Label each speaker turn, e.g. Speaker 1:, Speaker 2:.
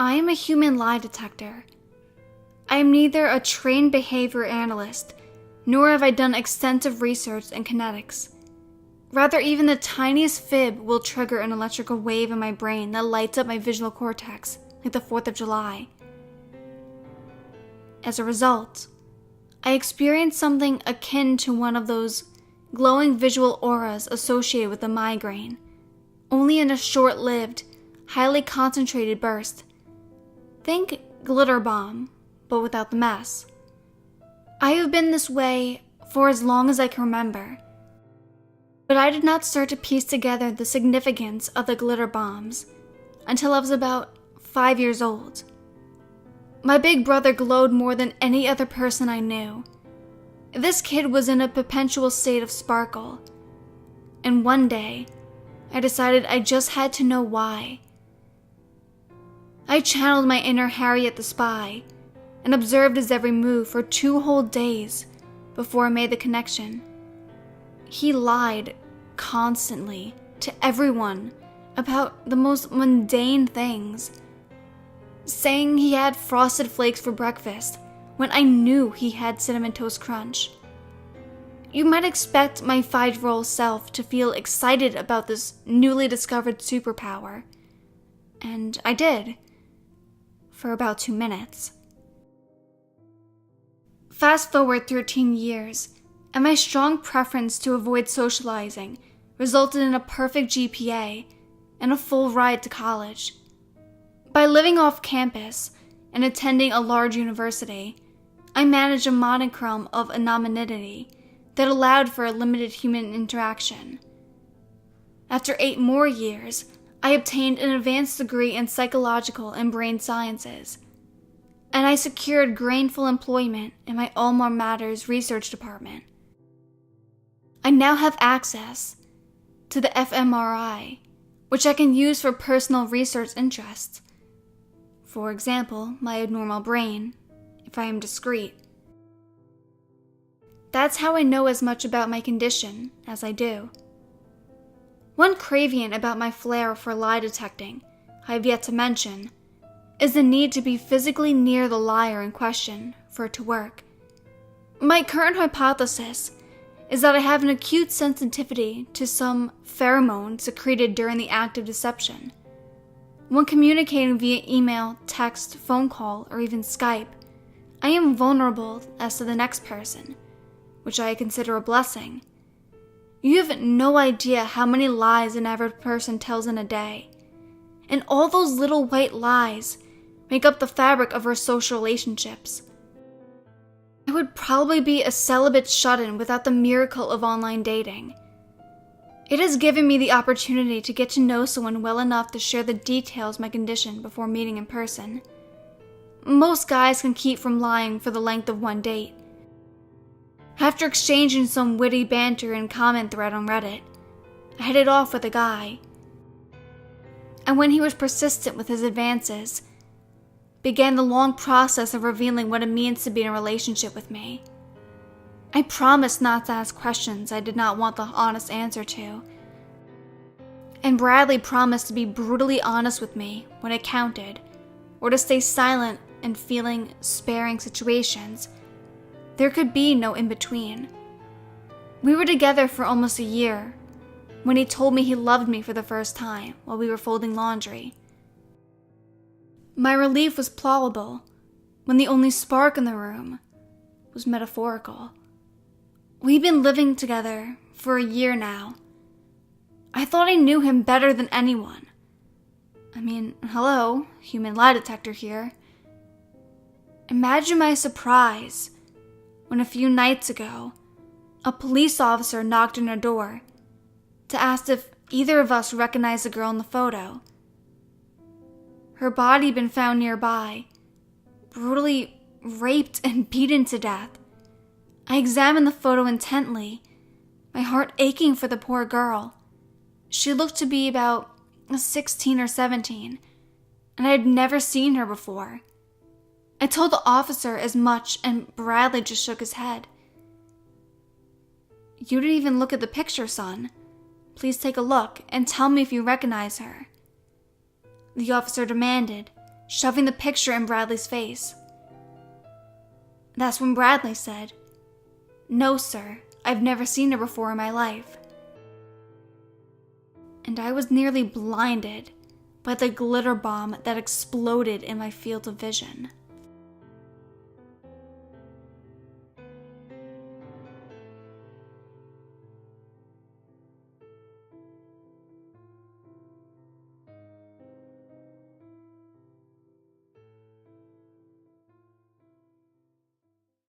Speaker 1: I am a human lie detector. I am neither a trained behavior analyst, nor have I done extensive research in kinetics. Rather, even the tiniest fib will trigger an electrical wave in my brain that lights up my visual cortex, like the 4th of July. As a result, I experienced something akin to one of those glowing visual auras associated with a migraine, only in a short-lived, highly concentrated burst. Think glitter bomb, but without the mess. I have been this way for as long as I can remember, but I did not start to piece together the significance of the glitter bombs until I was about 5 years old. My big brother glowed more than any other person I knew. This kid was in a perpetual state of sparkle, and one day, I decided I just had to know why. I channeled my inner Harriet the spy and observed his every move for 2 whole days before I made the connection. He lied constantly to everyone about the most mundane things, saying he had frosted flakes for breakfast when I knew he had Cinnamon Toast Crunch. You might expect my 5-year-old self to feel excited about this newly discovered superpower, and I did, for about 2 minutes. Fast forward 13 years, and my strong preference to avoid socializing resulted in a perfect GPA and a full ride to college. By living off campus and attending a large university, I managed a monochrome of anonymity that allowed for a limited human interaction. After 8 more years, I obtained an advanced degree in psychological and brain sciences, and I secured gainful employment in my alma mater's research department. I now have access to the fMRI, which I can use for personal research interests. For example, my abnormal brain, if I am discreet. That's how I know as much about my condition as I do. One craving about my flair for lie detecting, I have yet to mention, is the need to be physically near the liar in question for it to work. My current hypothesis is that I have an acute sensitivity to some pheromone secreted during the act of deception. When communicating via email, text, phone call, or even Skype, I am vulnerable as to the next person, which I consider a blessing. You have no idea how many lies an average person tells in a day, and all those little white lies make up the fabric of our social relationships. I would probably be a celibate shut-in without the miracle of online dating. It has given me the opportunity to get to know someone well enough to share the details of my condition before meeting in person. Most guys can keep from lying for the length of one date. After exchanging some witty banter and comment thread on Reddit, I hit it off with a guy. And when he was persistent with his advances, began the long process of revealing what it means to be in a relationship with me. I promised not to ask questions I did not want the honest answer to. And Bradley promised to be brutally honest with me when it counted, or to stay silent in feeling sparing situations. There could be no in-between. We were together for almost a year when he told me he loved me for the first time while we were folding laundry. My relief was plausible when the only spark in the room was metaphorical. We've been living together for a year now. I thought I knew him better than anyone. I mean, hello, human lie detector here. Imagine my surprise when a few nights ago, a police officer knocked on our door to ask if either of us recognized the girl in the photo. Her body had been found nearby, brutally raped and beaten to death. I examined the photo intently, my heart aching for the poor girl. She looked to be about 16 or 17, and I had never seen her before. I told the officer as much, and Bradley just shook his head. "You didn't even look at the picture, son. Please take a look and tell me if you recognize her," the officer demanded, shoving the picture in Bradley's face. That's when Bradley said, "No, sir, I've never seen her before in my life." And I was nearly blinded by the glitter bomb that exploded in my field of vision.